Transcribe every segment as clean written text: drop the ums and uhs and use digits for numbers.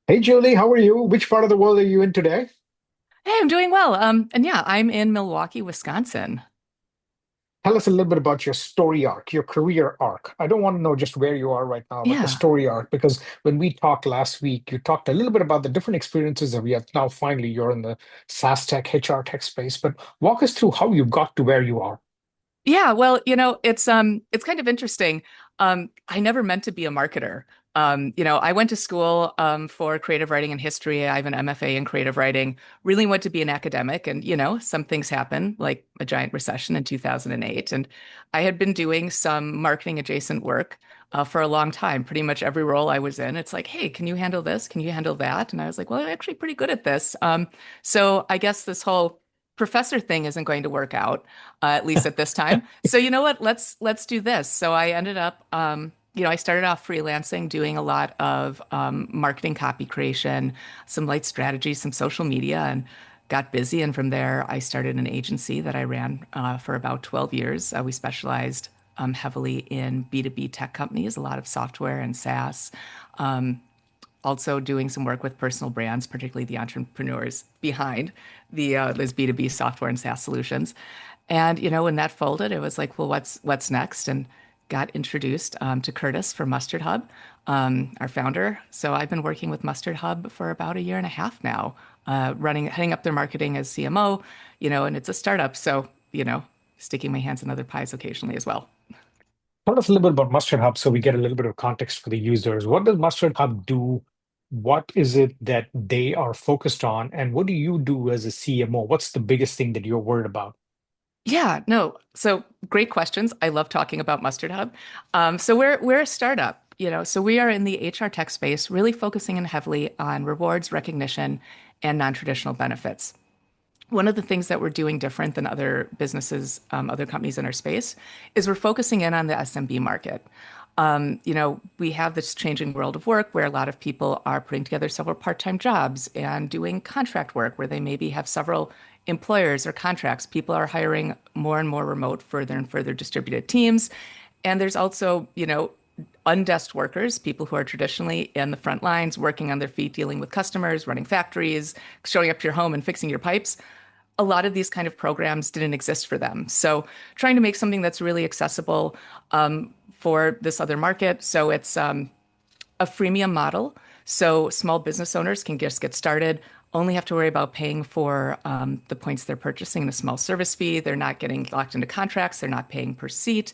Hey Julie, how are you? Which part of the world are you in today? Hey, I'm doing well. And yeah, I'm in Milwaukee, Wisconsin. Tell us a little bit about your story arc, your career arc. I don't want to know just where you are right now, but the Yeah. story arc, because when we talked last week, you talked a little bit about the different experiences that we have now. Finally, you're in the SaaS tech, HR tech space, but walk us through how you got to where you are. Yeah, well, it's kind of interesting. I never meant to be a marketer. I went to school for creative writing and history. I have an MFA in creative writing. Really went to be an academic, and some things happen, like a giant recession in 2008. And I had been doing some marketing adjacent work for a long time. Pretty much every role I was in, it's like, hey, can you handle this? Can you handle that? And I was like, well, I'm actually pretty good at this. So I guess this whole professor thing isn't going to work out at least at this time. So you know what? Let's do this. So I ended up, I started off freelancing, doing a lot of marketing copy creation, some light strategy, some social media, and got busy. And from there, I started an agency that I ran for about 12 years. We specialized heavily in B2B tech companies, a lot of software and SaaS. Also doing some work with personal brands, particularly the entrepreneurs behind those B2B software and SaaS solutions. And when that folded, it was like, well, what's next? And got introduced to Curtis from MustardHub, our founder. So I've been working with MustardHub for about a year and a half now, heading up their marketing as CMO, and it's a startup. So, sticking my hands in other pies occasionally as well. Tell us a little bit about Mustard Hub so we get a little bit of context for the users. What does Mustard Hub do? What is it that they are focused on? And what do you do as a CMO? What's the biggest thing that you're worried about? Yeah, no. So great questions. I love talking about MustardHub. So we're a startup, so we are in the HR tech space, really focusing in heavily on rewards, recognition, and non-traditional benefits. One of the things that we're doing different than other businesses, other companies in our space, is we're focusing in on the SMB market. We have this changing world of work where a lot of people are putting together several part-time jobs and doing contract work where they maybe have several employers or contracts. People are hiring more and more remote, further and further distributed teams. And there's also, undesked workers, people who are traditionally in the front lines, working on their feet, dealing with customers, running factories, showing up to your home and fixing your pipes. A lot of these kind of programs didn't exist for them. So trying to make something that's really accessible for this other market. So it's a freemium model. So small business owners can just get started, only have to worry about paying for the points they're purchasing, the small service fee. They're not getting locked into contracts. They're not paying per seat.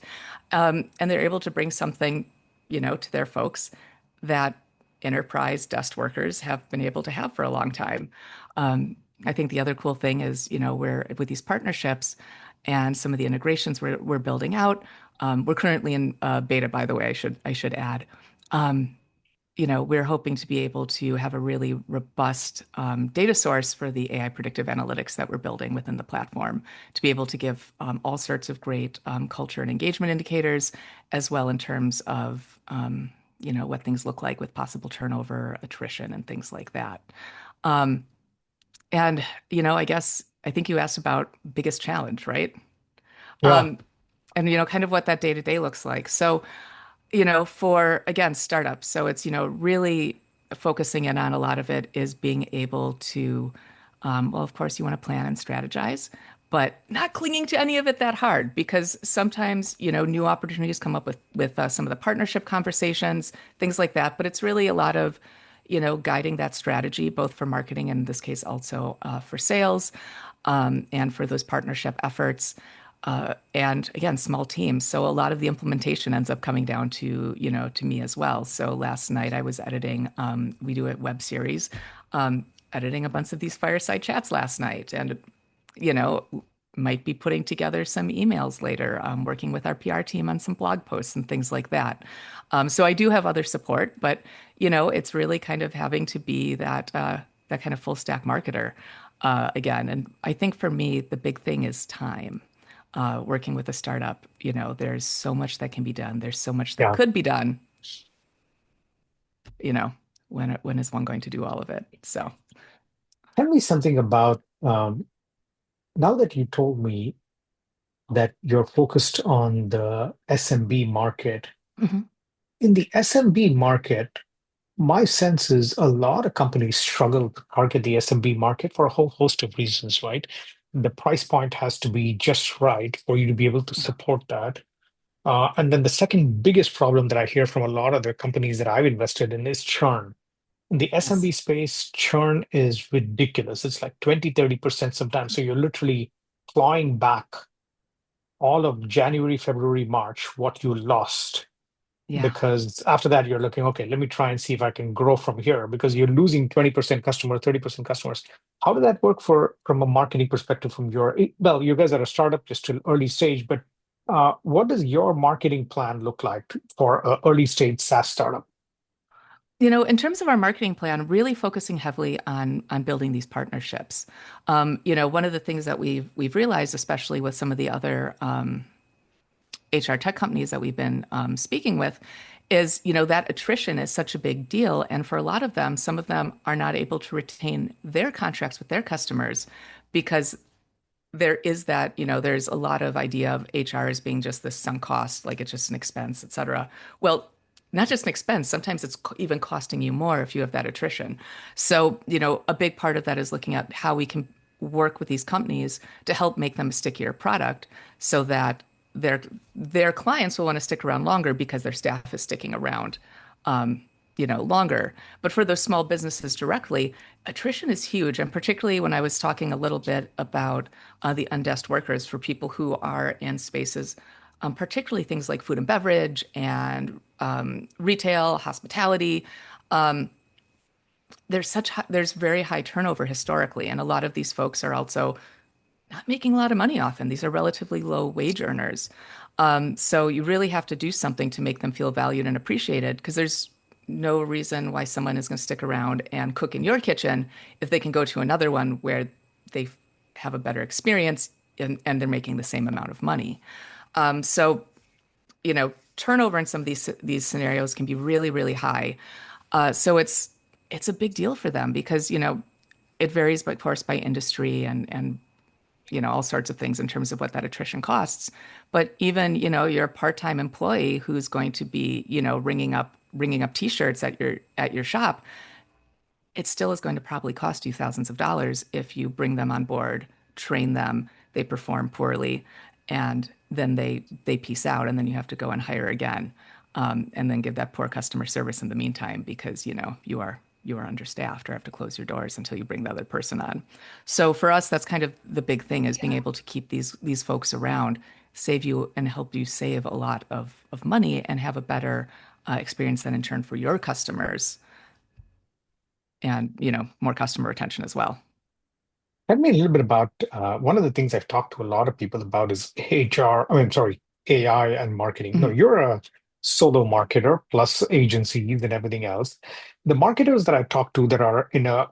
And they're able to bring something, to their folks that enterprise desk workers have been able to have for a long time. I think the other cool thing is, we're with these partnerships and some of the integrations we're building out. We're currently in beta, by the way, I should add. Um, we're hoping to be able to have a really robust data source for the AI predictive analytics that we're building within the platform to be able to give all sorts of great culture and engagement indicators, as well in terms of, what things look like with possible turnover, attrition, and things like that. Um, and, I think you asked about biggest challenge, right? Yeah. Um, and, kind of what that day to day looks like. So, for again, startups. So it's, really focusing in on a lot of it is being able to, well, of course, you want to plan and strategize, but not clinging to any of it that hard because sometimes, new opportunities come up with some of the partnership conversations, things like that. But it's really a lot of, guiding that strategy, both for marketing and in this case also for sales and for those partnership efforts. And again, small teams. So a lot of the implementation ends up coming down to, to me as well. So last night I was editing, we do a web series, editing a bunch of these fireside chats last night and, you know, might be putting together some emails later, working with our PR team on some blog posts and things like that. So I do have other support, but, it's really kind of having to be that kind of full stack marketer again. And I think for me, the big thing is time working with a startup, there's so much that can be done. There's so much that Yeah. could be done, you know, when is one going to do all of it? So, Tell me something about now that you told me that you're focused on the SMB market. mhm. In the SMB market, My sense is a lot of companies struggle to target the SMB market for a whole host of reasons, right? The price point has to be just right for you to be able to Yeah. support that. And then the second biggest problem that I hear from a lot of the companies that I've invested in is churn. In the Yes. SMB space, churn is ridiculous. It's like 20, 30% sometimes. So you're literally clawing back all of January, February, March, what you lost. Yeah. Because after that, you're looking, okay, let me try and see if I can grow from here because you're losing 20% customers, 30% customers. How did that work from a marketing perspective from well, you guys are a startup, just still early stage, but what does your marketing plan look like for an early stage SaaS startup? In terms of our marketing plan, really focusing heavily on building these partnerships. One of the things that we've realized, especially with some of the other HR tech companies that we've been speaking with, is that attrition is such a big deal, and for a lot of them, some of them are not able to retain their contracts with their customers because there is that, there's a lot of idea of HR as being just this sunk cost, like it's just an expense, et cetera. Well, not just an expense, sometimes it's even costing you more if you have that attrition. So, a big part of that is looking at how we can work with these companies to help make them a stickier product so that their their clients will want to stick around longer because their staff is sticking around longer. But for those small businesses directly, attrition is huge. And particularly when I was talking a little bit about the undesk workers for people who are in spaces, particularly things like food and beverage and retail, hospitality, there's very high turnover historically. And a lot of these folks are also not making a lot of money often. These are relatively low wage earners. So you really have to do something to make them feel valued and appreciated because there's no reason why someone is going to stick around and cook in your kitchen if they can go to another one where they have a better experience and they're making the same amount of money. So, turnover in some of these scenarios can be really, really high. So it's a big deal for them because, it varies, of course, by industry and all sorts of things in terms of what that attrition costs. But even, your part-time employee who's going to be, ringing up t-shirts at your shop, it still is going to probably cost you thousands of dollars if you bring them on board, train them, they perform poorly, and then they peace out, and then you have to go and hire again, and then give that poor customer service in the meantime because you are understaffed or have to close your doors until you bring the other person on. So for us, that's kind of the big thing is being able to keep these folks around, save you and help you save a lot of money and have a better experience then in turn for your customers and more customer retention as well. Tell me a little bit about one of the things I've talked to a lot of people about is HR, I mean, sorry, AI and marketing. No, Mhm. you're a solo marketer plus agencies and everything else. The marketers that I talk to that are in a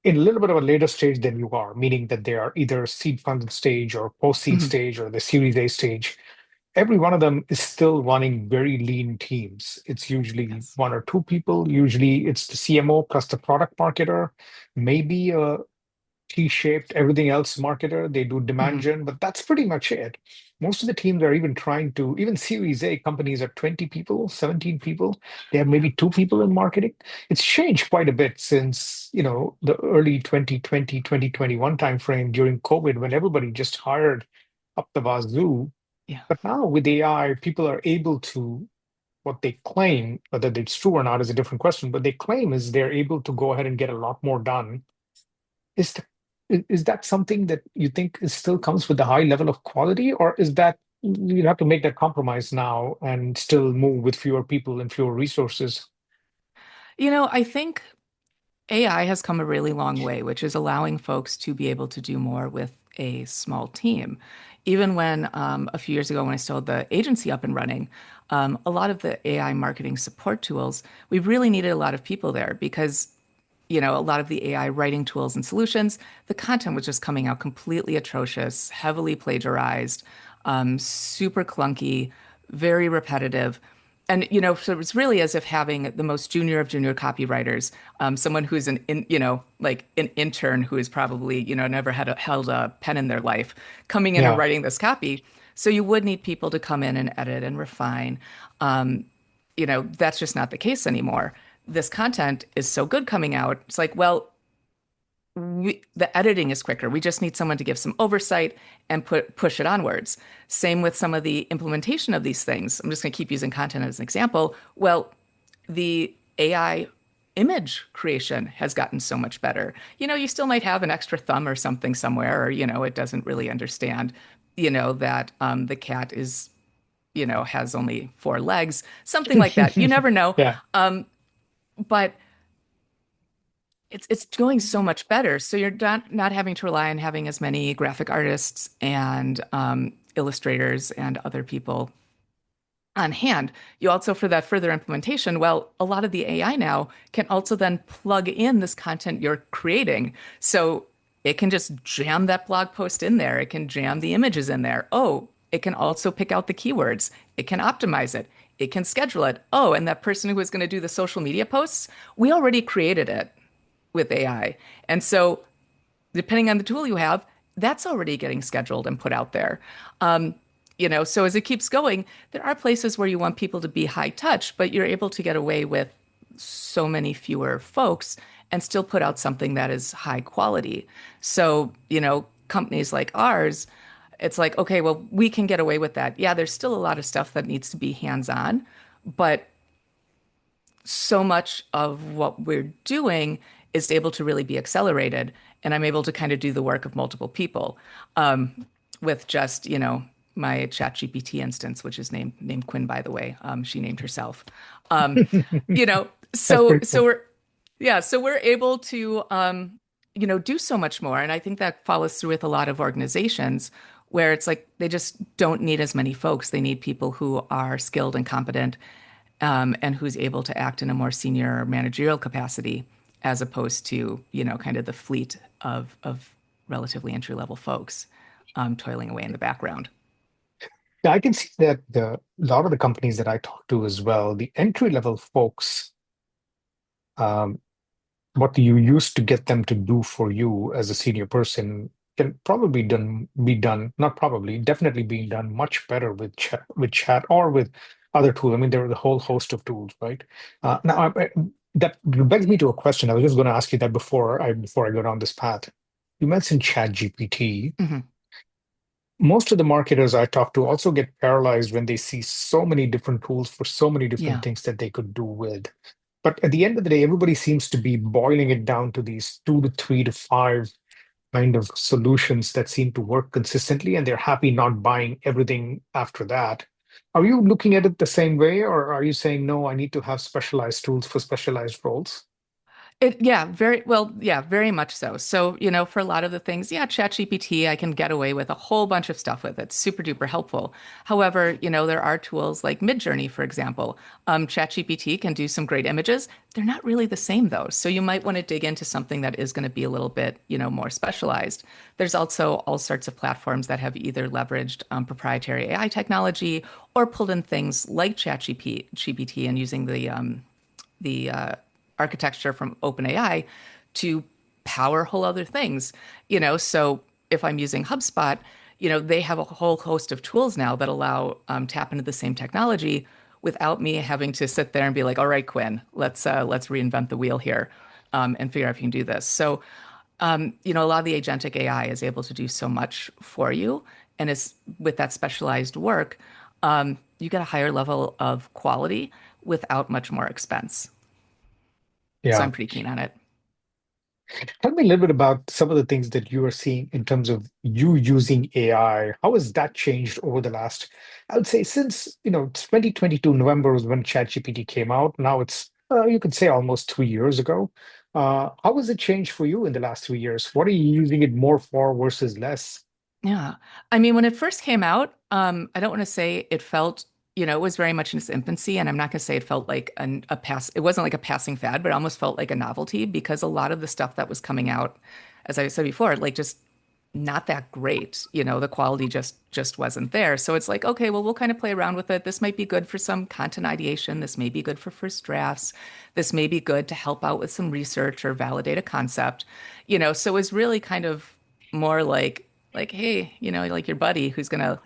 little bit of a later stage than you are, meaning that they are either seed funded stage or post seed Mhm. stage or the Series A stage. Every one of them is still running very lean teams. It's usually Yes. one or two people. Usually it's the CMO plus the product marketer, maybe a T-shaped everything else marketer. They do demand Mhm. gen, but that's pretty much it. Most of the teams are even trying to, even Series A companies are 20 people, 17 people. They have Yeah. maybe two people in marketing. It's changed quite a bit since, the early 2020, 2021 timeframe during COVID when everybody just hired up the wazoo. Yeah. But now with AI, people are able to, what they claim, whether it's true or not is a different question, but they claim is they're able to go ahead and get a lot more done. Is the, is that something that you think is still comes with a high level of quality, or is that you have to make that compromise now and still move with fewer people and fewer resources? I think AI has come a really long way, which is allowing folks to be able to do more with a small team. Even when a few years ago, when I still had the agency up and running, a lot of the AI marketing support tools, we really needed a lot of people there because a lot of the AI writing tools and solutions, the content was just coming out completely atrocious, heavily plagiarized, super clunky, very repetitive. And, so it's really as if having the most junior of junior copywriters, someone who's like an intern who is probably, never held a pen in their life, coming in and Yeah. writing this copy. So you would need people to come in and edit and refine. That's just not the case anymore. this content is so good coming out. It's like, well, the editing is quicker. We just need someone to give some oversight and push it onwards. Same with some of the implementation of these things. I'm just going to keep using content as an example. Well, the AI image creation has gotten so much better. You still might have an extra thumb or something somewhere, or, it doesn't really understand, that the cat is, has only four legs, something like that. You never know. Yeah. But it's going so much better. So you're not having to rely on having as many graphic artists and illustrators and other people on hand. You also, for that further implementation, well, a lot of the AI now can also then plug in this content you're creating. So it can just jam that blog post in there. It can jam the images in there. Oh, it can also pick out the keywords. It can optimize it. It can schedule it. Oh, and that person who was going to do the social media posts, we already created it with AI. And so, depending on the tool you have, that's already getting scheduled and put out there. So as it keeps going, there are places where you want people to be high touch, but you're able to get away with so many fewer folks and still put out something that is high quality. So, companies like ours, it's like, okay, well, we can get away with that. Yeah, there's still a lot of stuff that needs to be hands-on, but so much of what we're doing is able to really be accelerated. And I'm able to kind of do the work of multiple people with just, my ChatGPT instance, which is named Quinn, by the way. She named herself. Um, you know, That's so pretty so cool. we're yeah, so we're able to do so much more. And I think that follows through with a lot of organizations where it's like they just don't need as many folks. They need people who are skilled and competent and who's able to act in a more senior managerial capacity as opposed to, kind of the fleet of relatively entry level folks toiling away in the background. Yeah, I can see that a lot of the companies that I talk to as well, the entry level folks, um, what you used to get them to do for you as a senior person can probably be done, not probably, definitely being done much better with chat or with other tools. I mean, there are the whole host of tools, right? That begs me to a question. I was just going to ask you that before I go down this path. You mentioned Chat GPT. Hmm. Most of the marketers I talk to also get paralyzed when they see so many different tools for so many different Yeah. things that they could do with. But at the end of the day, everybody seems to be boiling it down to these two to three to five kind of solutions that seem to work consistently, and they're happy not buying everything after that. Are you looking at it the same way, or are you saying, no, I need to have specialized tools for specialized roles? Yeah, very well, yeah, very much so. So, for a lot of the things, yeah, ChatGPT, I can get away with a whole bunch of stuff with it. Super duper helpful. However, there are tools like Midjourney, for example. ChatGPT can do some great images. They're not really the same though. So you might want to dig into something that is going to be a little bit, more specialized. There's also all sorts of platforms that have either leveraged proprietary AI technology or pulled in things like ChatGPT and using the architecture from OpenAI to power whole other things. So if I'm using HubSpot, they have a whole host of tools now that allow tap into the same technology without me having to sit there and be like, all right, Quinn, let's reinvent the wheel here and figure out if you can do this. So a lot of the agentic AI is able to do so much for you, and is with that specialized work, you get a higher level of quality without much more expense. So Yeah. I'm pretty keen on it. Tell me a little bit about some of the things that you are seeing in terms of you using AI. How has that changed over the last, I would say, since, 2022, November was when ChatGPT came out. Now it's, you could say almost 3 years ago. How has it changed for you in the last 3 years? What are you using it more for versus less? Yeah. I mean, when it first came out, I don't want to say it felt, it was very much in its infancy. And I'm not going to say it felt like it wasn't like a passing fad, but it almost felt like a novelty because a lot of the stuff that was coming out, as I said before, like just not that great. The quality just wasn't there. So it's like, okay, well, we'll kind of play around with it. This might be good for some content ideation. This may be good for first drafts. This may be good to help out with some research or validate a concept. So it was really kind of more like, hey, like your buddy who's gonna,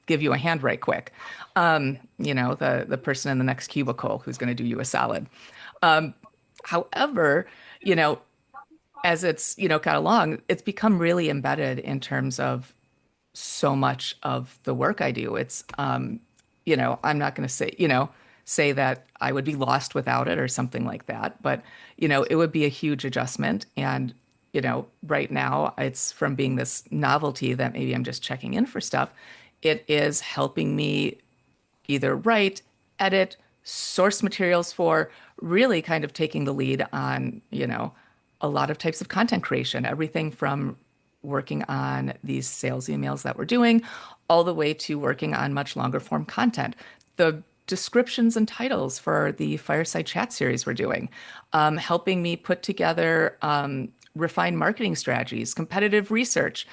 give you a hand right quick. The person in the next cubicle who's gonna do you a solid. However, you know, as it's, got along, it's become really embedded in terms of so much of the work I do. I'm not going to say that I would be lost without it or something like that, but it would be a huge adjustment. And right now it's from being this novelty that maybe I'm just checking in for stuff. It is helping me either write, edit, source materials for, really kind of taking the lead on, a lot of types of content creation, everything from working on these sales emails that we're doing, all the way to working on much longer form content. The descriptions and titles for the fireside chat series we're doing, helping me put together refined marketing strategies, competitive research.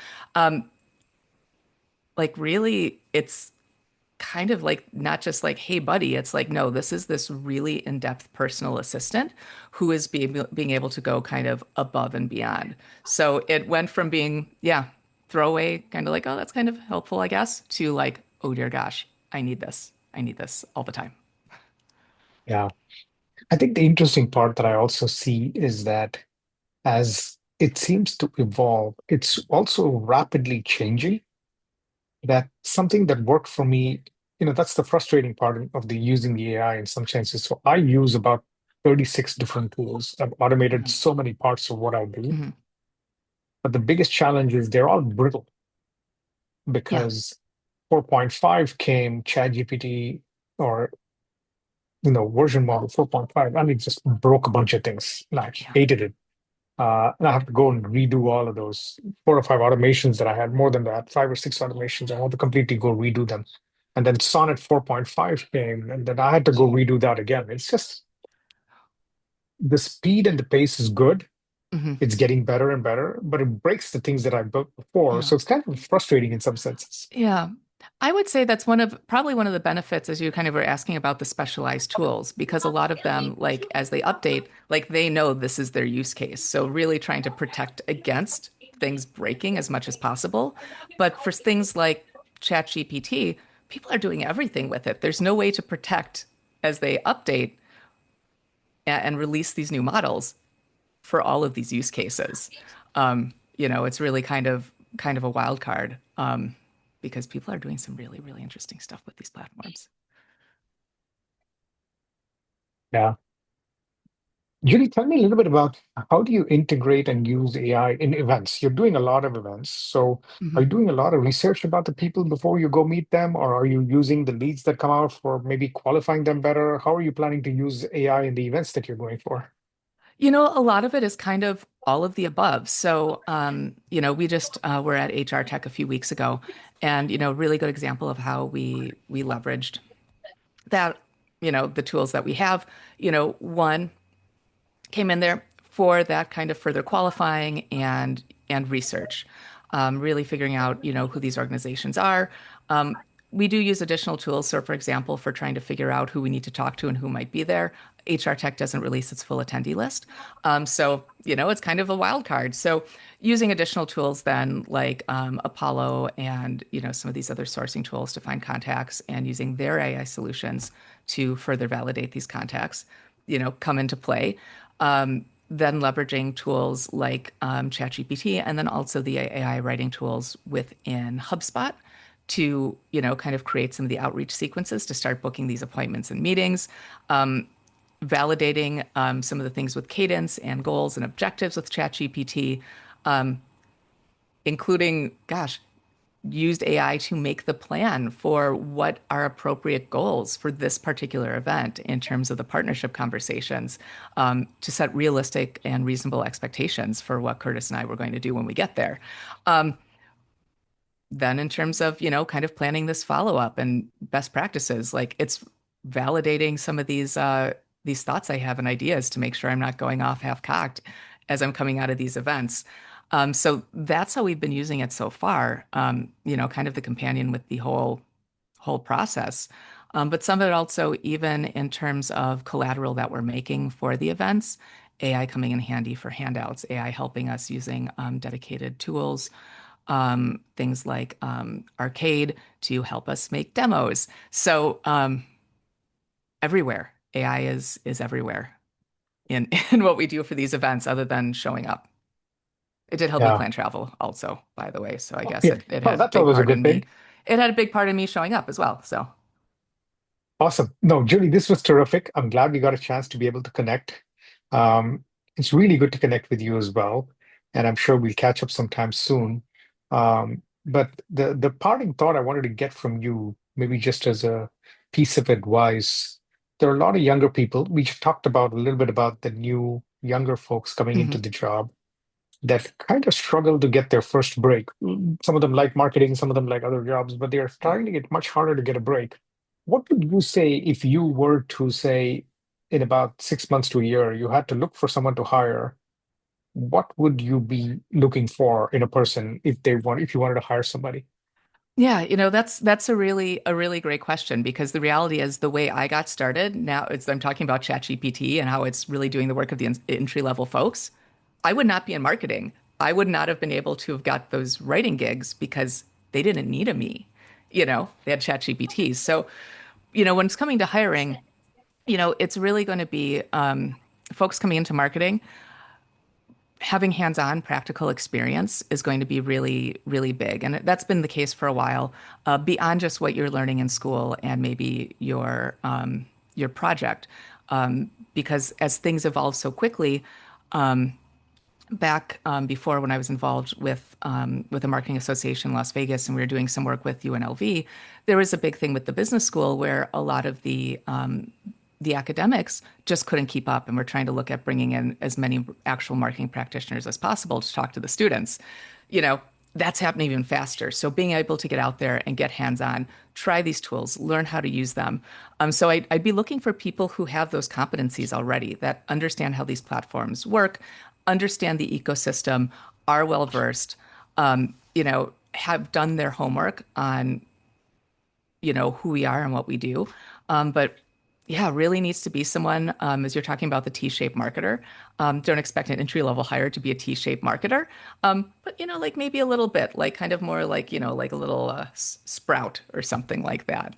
Like, really, it's kind of like not just like, hey, buddy, it's like, no, this is this really in-depth personal assistant who is being able to go kind of above and beyond. So it went from being, yeah, throwaway, kind of like, oh, that's kind of helpful, I guess, to like, oh dear gosh, I need this. I need this all the time. Yeah. I think the interesting part that I also see is that as it seems to evolve, it's also rapidly changing. That something that worked for me, that's the frustrating part of the using the AI in some senses. So I use about 36 different tools. I've automated Mhm. so many parts of what I do. Mhm. But the biggest challenge is they're all brittle Yeah. because 4.5 came, ChatGPT or version model 4.5. I mean, just broke a bunch of things. And I Yeah. hated it. And I have to go and redo all of those 4 or 5 automations that I had, more than that, 5 or 6 automations. I had to completely go redo them. And then Sonnet 4.5 came, and then I had to go redo that again. It's just the speed and the pace is good. Mhm. It's getting better and better, but it breaks the things that I built before. Yeah. So it's kind of frustrating in some senses. Yeah. I would say that's probably one of the benefits, as you kind of were asking about the specialized tools, because a lot of them, like as they update, like they know this is their use case. So really trying to protect against things breaking as much as possible. But for things like ChatGPT, people are doing everything with it. There's no way to protect as they update and release these new models for all of these use cases. It's really kind of a wild card, because people are doing some really, really interesting stuff with these platforms. Yeah. Julie, tell me a little bit about how do you integrate and use AI in events? You're doing a lot of events. So are you Mhm. doing a lot of research about the people before you go meet them, or are you using the leads that come out for maybe qualifying them better? How are you planning to use AI in the events that you're going for? A lot of it is kind of all of the above. So, we just were at HR Tech a few weeks ago, and really good example of how we leveraged that, the tools that we have. One came in there for that kind of further qualifying and research, really figuring out who these organizations are. We do use additional tools. So, for example, for trying to figure out who we need to talk to and who might be there, HR Tech doesn't release its full attendee list. So, it's kind of a wild card. So, using additional tools then like Apollo and, some of these other sourcing tools to find contacts and using their AI solutions to further validate these contacts, come into play. Then leveraging tools like ChatGPT and then also the AI writing tools within HubSpot to, kind of create some of the outreach sequences to start booking these appointments and meetings, validating some of the things with cadence and goals and objectives with ChatGPT, including, gosh, used AI to make the plan for what are appropriate goals for this particular event in terms of the partnership conversations, to set realistic and reasonable expectations for what Curtis and I were going to do when we get there. Then, in terms of, kind of planning this follow up and best practices, like it's validating some of these thoughts I have and ideas to make sure I'm not going off half cocked as I'm coming out of these events. So that's how we've been using it so far. Kind of the companion with the whole process. But some of it also, even in terms of collateral that we're making for the events, AI coming in handy for handouts, AI helping us using dedicated tools, things like Arcade to help us make demos. So everywhere, AI is everywhere. in in what we do for these events other than showing up. It did help me Yeah. plan travel also, by the way. So I guess Yeah. it Oh, had a that's big always a part good in me. thing. It had a big part in me showing up as well. So Awesome. No, Julie, this was terrific. I'm glad we got a chance to be able to connect. Um, it's really good to connect with you as well. And I'm sure we'll catch up sometime soon. But the parting thought I wanted to get from you, maybe just as a piece of advice, there are a lot of younger people. We just talked about a little bit about the new younger folks coming into mhm. the job that kind of struggle to get their first break. Some of them like marketing, some of them like other jobs, but they are Yeah. finding it much harder to get a break. What would you say if you were to say in about 6 months to a year, you had to look for someone to hire? What would you be looking for in a person if you wanted to hire somebody? Yeah, that's a really great question because the reality is the way I got started, now it's I'm talking about ChatGPT and how it's really doing the work of the entry level folks. I would not be in marketing. I would not have been able to have got those writing gigs because they didn't need a me. They had ChatGPT. So, when it's coming to hiring, it's really going to be folks coming into marketing having hands-on practical experience is going to be really, really big. And that's been the case for a while, beyond just what you're learning in school and maybe your project. Because as things evolve so quickly, back before when I was involved with a marketing association in Las Vegas and we were doing some work with UNLV, there was a big thing with the business school where a lot of the academics just couldn't keep up, and we're trying to look at bringing in as many actual marketing practitioners as possible to talk to the students. You know, that's happening even faster. So being able to get out there and get hands-on, try these tools, learn how to use them. So I'd be looking for people who have those competencies already, that understand how these platforms work, understand the ecosystem, are well versed, have done their homework on who we are and what we do. But yeah, really needs to be someone, as you're talking about the T-shaped marketer. Don't expect an entry-level hire to be a T-shaped marketer. But like maybe a little bit, like kind of more like, like a little sprout or something like that.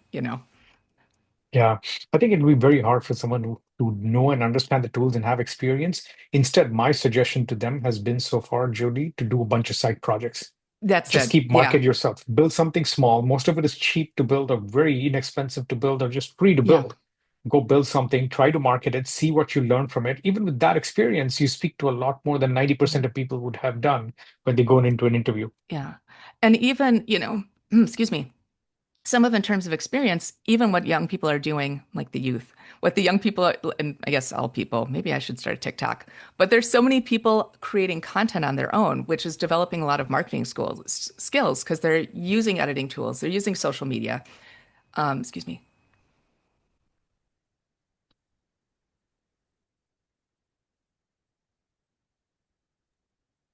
Yeah, I think it would be very hard for someone to know and understand the tools and have experience. Instead, my suggestion to them has been so far, Jody, to do a bunch of side projects. That's Just it. keep Yeah. market yourself. Build something small. Most of it is cheap to build or very inexpensive to build or just free to Yeah. build. Go build something, try to market it, see what you learn from it. Even with that experience, you speak to a lot more than 90% of people would have done when they go into an interview. Yeah. And even, excuse me, some of in terms of experience, even what young people are doing, like the youth, what the young people are, and I guess all people, maybe I should start a TikTok, but there's so many people creating content on their own, which is developing a lot of marketing skills because they're using editing tools, they're using social media. Excuse me.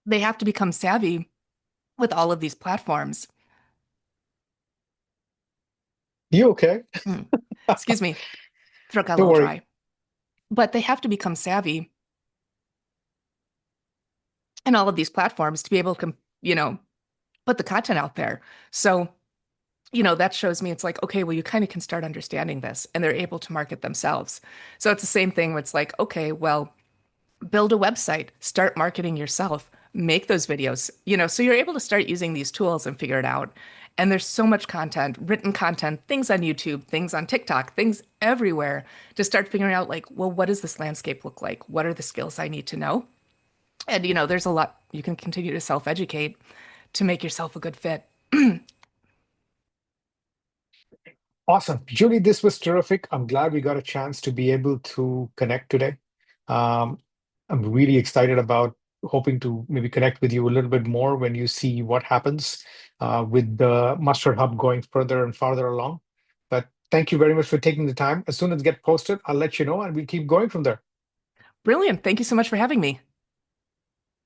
They have to become savvy with all of these platforms. You okay? Mm. Excuse me, throat got a Don't little worry. dry. But they have to become savvy in all of these platforms to be able to, put the content out there. So that shows me it's like, okay, well, you kind of can start understanding this and they're able to market themselves. So it's the same thing where it's like, okay, well, build a website, start marketing yourself, make those videos, so you're able to start using these tools and figure it out. And there's so much content, written content, things on YouTube, things on TikTok, things everywhere to start figuring out like, well, what does this landscape look like? What are the skills I need to know? And, there's a lot you can continue to self-educate to make yourself a good fit. Awesome. Julie, this was terrific. I'm glad we got a chance to be able to connect today. Um, I'm really excited about hoping to maybe connect with you a little bit more when you see what happens with the Mustard Hub going further and farther along. But thank you very much for taking the time. As soon as it gets posted, I'll let you know and we'll keep going from there. Brilliant. Thank you so much for having me.